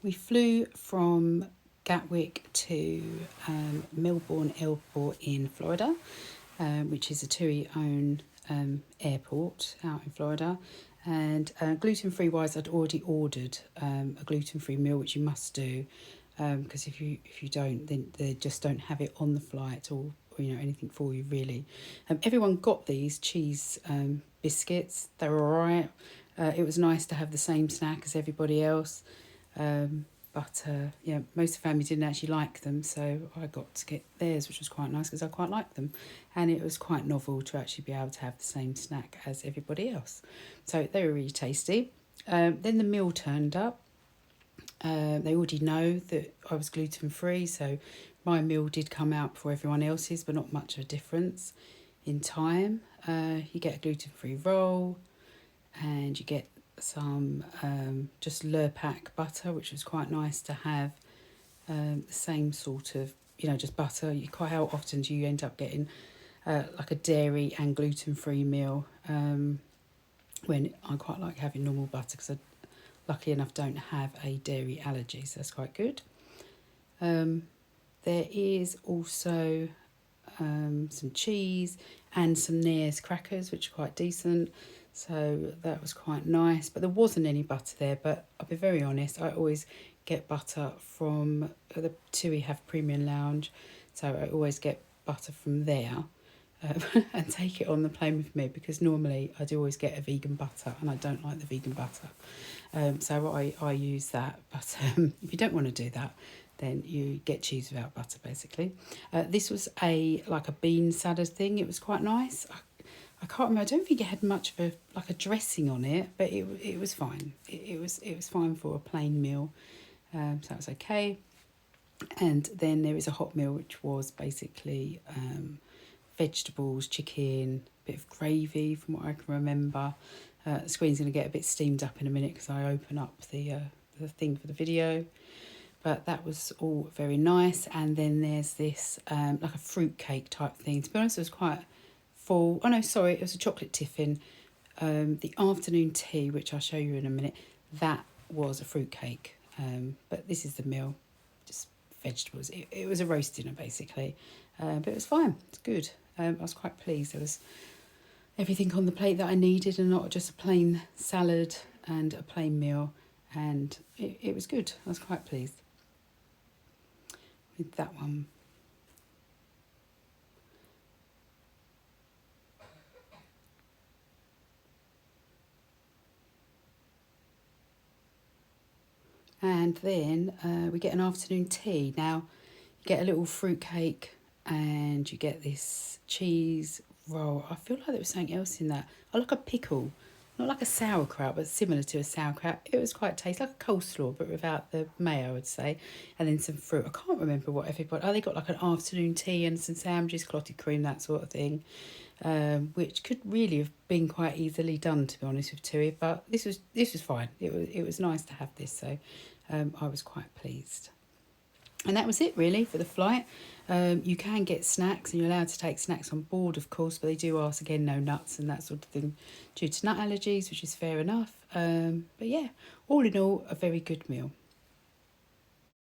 We flew from Gatwick to Melbourne Airport in Florida, which is a TUI owned airport out in Florida. And gluten-free wise, I'd already ordered a gluten-free meal, which you must do, because if you don't, then they just don't have it on the flight or anything for you really. Everyone got these cheese biscuits. They were all right. It was nice to have the same snack as everybody else. But most of the family didn't actually like them, so I got to get theirs, which was quite nice because I quite liked them. And it was quite novel to actually be able to have the same snack as everybody else. So they were really tasty. Then the meal turned up. They already know that I was gluten-free, so my meal did come out before everyone else's, but not much of a difference in time. You get a gluten-free roll, and you get some just Lurpak butter, which was quite nice to have. The same sort of, just butter. How often do you end up getting like a dairy and gluten-free meal, when I quite like having normal butter because I, luckily enough, don't have a dairy allergy, so that's quite good. There is also some cheese and some Nair's crackers, which are quite decent. So that was quite nice, but there wasn't any butter there. But I'll be very honest, I always get butter from the TUI have Premium Lounge, so I always get butter from there and take it on the plane with me, because normally I do always get a vegan butter and I don't like the vegan butter. So I use that, but if you don't want to do that, then you get cheese without butter basically. This was a bean salad thing. It was quite nice. I can't remember. I don't think it had much of a dressing on it, but it was fine. It was fine for a plain meal, so that was okay. And then there was a hot meal, which was basically vegetables, chicken, a bit of gravy, from what I can remember. The screen's going to get a bit steamed up in a minute because I open up the thing for the video. But that was all very nice. And then there's this like a fruit cake type thing. To be honest, it was quite full. Oh no, sorry, it was a chocolate tiffin. The afternoon tea, which I'll show you in a minute, that was a fruit cake. But this is the meal, just vegetables. It was a roast dinner basically, but it was fine. It's good. I was quite pleased. There was everything on the plate that I needed, and not just a plain salad and a plain meal. And it was good. I was quite pleased with that one. And then we get an afternoon tea. Now, you get a little fruit cake and you get this cheese roll. I feel like there was something else in that. I like a pickle. Not like a sauerkraut, but similar to a sauerkraut. It was quite tasty, like a coleslaw, but without the mayo, I would say. And then some fruit. I can't remember what everybody... Oh, they got like an afternoon tea and some sandwiches, clotted cream, that sort of thing. Which could really have been quite easily done, to be honest with TUI. But this was fine. It was nice to have this, so I was quite pleased. And that was it really for the flight. You can get snacks, and you're allowed to take snacks on board, of course, but they do ask again no nuts and that sort of thing due to nut allergies, which is fair enough. But yeah, all in all, a very good meal.